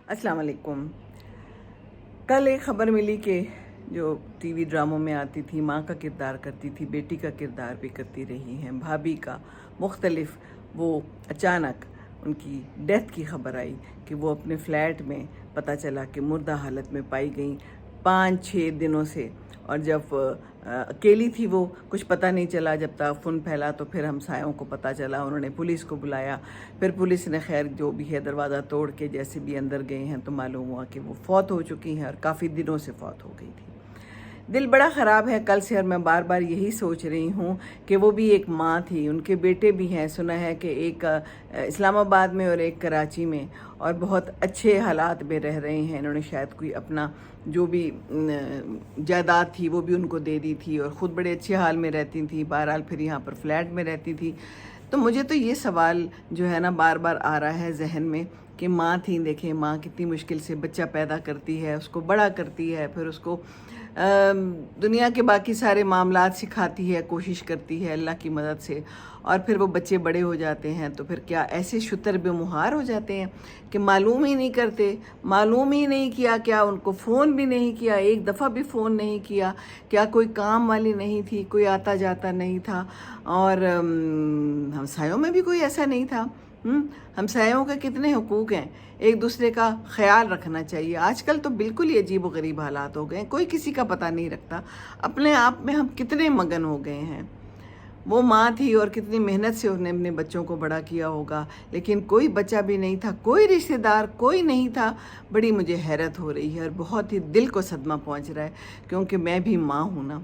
अस्सलाम वालेकुम। कल एक ख़बर मिली कि जो टीवी ड्रामों में आती थी, माँ का किरदार करती थी, बेटी का किरदार भी करती रही हैं, भाभी का मुख्तलिफ, वो अचानक उनकी डेथ की ख़बर आई कि वो अपने फ्लैट में पता चला कि मुर्दा हालत में पाई गई 5-6 दिनों से। और जब अकेली थी वो, कुछ पता नहीं चला। जब ताफ़ुन फैला तो फिर हमसायों को पता चला, उन्होंने पुलिस को बुलाया। फिर पुलिस ने खैर जो भी है दरवाज़ा तोड़ के जैसे भी अंदर गए हैं तो मालूम हुआ कि वो फ़ौत हो चुकी हैं और काफ़ी दिनों से फ़ौत हो गई थी। दिल बड़ा ख़राब है कल से, और मैं बार बार यही सोच रही हूँ कि वो भी एक माँ थी, उनके बेटे भी हैं। सुना है कि एक इस्लामाबाद में और एक कराची में, और बहुत अच्छे हालात में रह रहे हैं। इन्होंने शायद कोई अपना जो भी जायदाद थी वो भी उनको दे दी थी, और ख़ुद बड़े अच्छे हाल में रहती थी। बहरहाल फिर यहाँ पर फ्लैट में रहती थी। तो मुझे तो ये सवाल जो है ना बार बार आ रहा है जहन में कि माँ थी, देखें माँ कितनी मुश्किल से बच्चा पैदा करती है, उसको बड़ा करती है, फिर उसको दुनिया के बाकी सारे मामलात सिखाती है, कोशिश करती है अल्लाह की मदद से, और फिर वो बच्चे बड़े हो जाते हैं तो फिर क्या ऐसे शुतर बेमुहार हो जाते हैं कि मालूम ही नहीं करते, मालूम ही नहीं किया, क्या उनको फ़ोन भी नहीं किया, एक दफ़ा भी फ़ोन नहीं किया, क्या कोई काम वाली नहीं थी, कोई आता जाता नहीं था, और हमसायों में भी कोई ऐसा नहीं था। हमसायों के कितने हुकूक हैं, एक दूसरे का ख्याल रखना चाहिए। आजकल तो बिल्कुल ही अजीब व गरीब हालात हो गए हैं, कोई किसी का पता नहीं रखता। अपने आप में हम कितने मगन हो गए हैं। वो माँ थी और कितनी मेहनत से उसने अपने बच्चों को बड़ा किया होगा, लेकिन कोई बच्चा भी नहीं था, कोई रिश्तेदार कोई नहीं था। बड़ी मुझे हैरत हो रही है और बहुत ही दिल को सदमा पहुँच रहा है, क्योंकि मैं भी माँ हूँ ना।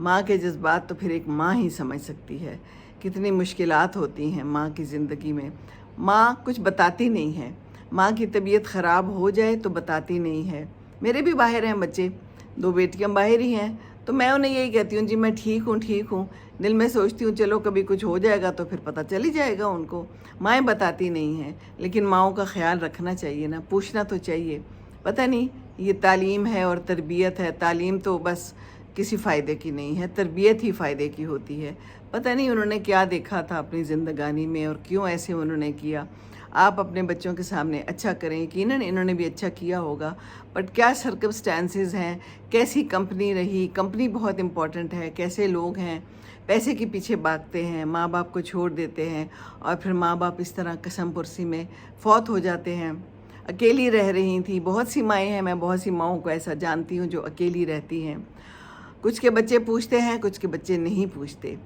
माँ के जज्बात तो फिर एक माँ ही समझ सकती है। कितनी मुश्किलात होती हैं माँ की ज़िंदगी में। माँ कुछ बताती नहीं है, माँ की तबीयत ख़राब हो जाए तो बताती नहीं है। मेरे भी बाहर हैं बच्चे, 2 बेटियां बाहर ही हैं, तो मैं उन्हें यही कहती हूँ जी मैं ठीक हूँ, ठीक हूँ। दिल में सोचती हूँ चलो कभी कुछ हो जाएगा तो फिर पता चल ही जाएगा उनको। माएँ बताती नहीं हैं, लेकिन माँओं का ख्याल रखना चाहिए ना, पूछना तो चाहिए। पता नहीं ये तालीम है और तरबियत है, तालीम तो बस किसी फ़ायदे की नहीं है, तरबियत ही फ़ायदे की होती है। पता नहीं उन्होंने क्या देखा था अपनी ज़िंदगानी में और क्यों ऐसे उन्होंने किया। आप अपने बच्चों के सामने अच्छा करें, यकीनन इन्होंने भी अच्छा किया होगा, बट क्या सर्कमस्टेंसेस हैं, कैसी कंपनी रही, कंपनी बहुत इम्पॉर्टेंट है, कैसे लोग हैं, पैसे के पीछे भागते हैं, माँ बाप को छोड़ देते हैं, और फिर माँ बाप इस तरह कसम पुरसी में फ़ौत हो जाते हैं। अकेली रह रही थी, बहुत सी माएँ हैं, मैं बहुत सी माँओं को ऐसा जानती हूँ जो अकेली रहती हैं। कुछ के बच्चे पूछते हैं, कुछ के बच्चे नहीं पूछते,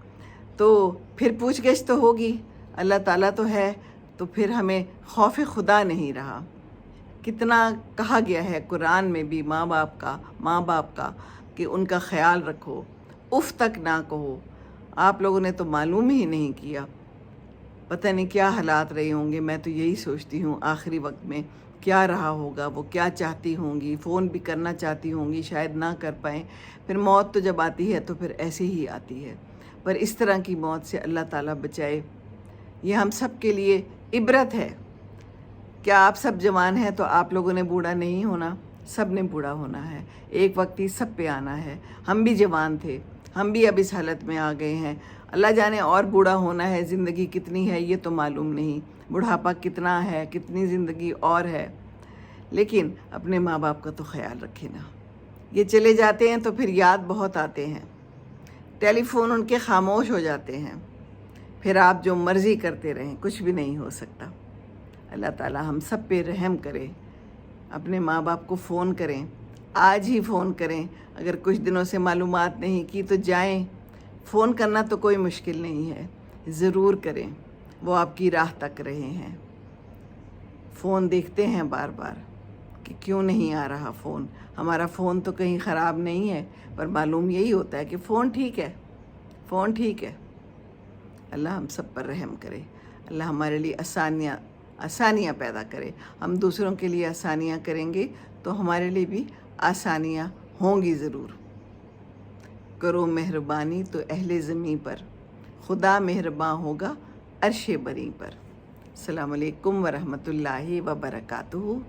तो फिर पूछ-गछ तो होगी। अल्लाह ताला तो है, तो फिर हमें खौफ खुदा नहीं रहा। कितना कहा गया है कुरान में भी माँ बाप का कि उनका ख्याल रखो, उफ़ तक ना कहो। आप लोगों ने तो मालूम ही नहीं किया, पता नहीं क्या हालात रहे होंगे। मैं तो यही सोचती हूँ आखिरी वक्त में क्या रहा होगा, वो क्या चाहती होंगी, फ़ोन भी करना चाहती होंगी, शायद ना कर पाएँ। फिर मौत तो जब आती है तो फिर ऐसे ही आती है, पर इस तरह की मौत से अल्लाह ताला बचाए। ये हम सब के लिए इबरत है। क्या आप सब जवान हैं तो आप लोगों ने बूढ़ा नहीं होना, सब ने बूढ़ा होना है, एक वक्त ही सब पे आना है। हम भी जवान थे, हम भी अब इस हालत में आ गए हैं। अल्लाह जाने और बूढ़ा होना है, ज़िंदगी कितनी है ये तो मालूम नहीं, बुढ़ापा कितना है, कितनी ज़िंदगी और है। लेकिन अपने माँ बाप का तो ख्याल रखें ना। ये चले जाते हैं तो फिर याद बहुत आते हैं, टेलीफोन उनके खामोश हो जाते हैं, फिर आप जो मर्ज़ी करते रहें कुछ भी नहीं हो सकता। अल्लाह ताला हम सब पे रहम करे। अपने माँ बाप को फ़ोन करें, आज ही फ़ोन करें। अगर कुछ दिनों से मालूमात नहीं की तो जाएं, फ़ोन करना तो कोई मुश्किल नहीं है, ज़रूर करें। वो आपकी राह तक रहे हैं। फ़ोन देखते हैं बार बार कि क्यों नहीं आ रहा फ़ोन, हमारा फ़ोन तो कहीं ख़राब नहीं है, पर मालूम यही होता है कि फ़ोन ठीक है, फ़ोन ठीक है। अल्लाह हम सब पर रहम करे, अल्लाह हमारे लिए आसानियाँ पैदा करे। हम दूसरों के लिए आसानियाँ करेंगे तो हमारे लिए भी आसानियाँ होंगी ज़रूर। करो मेहरबानी तो अहले ज़मीं पर, खुदा मेहरबान होगा अर्शे बरी पर। अस्सलामु अलैकुम व रहमतुल्लाहि व बरकातुहू।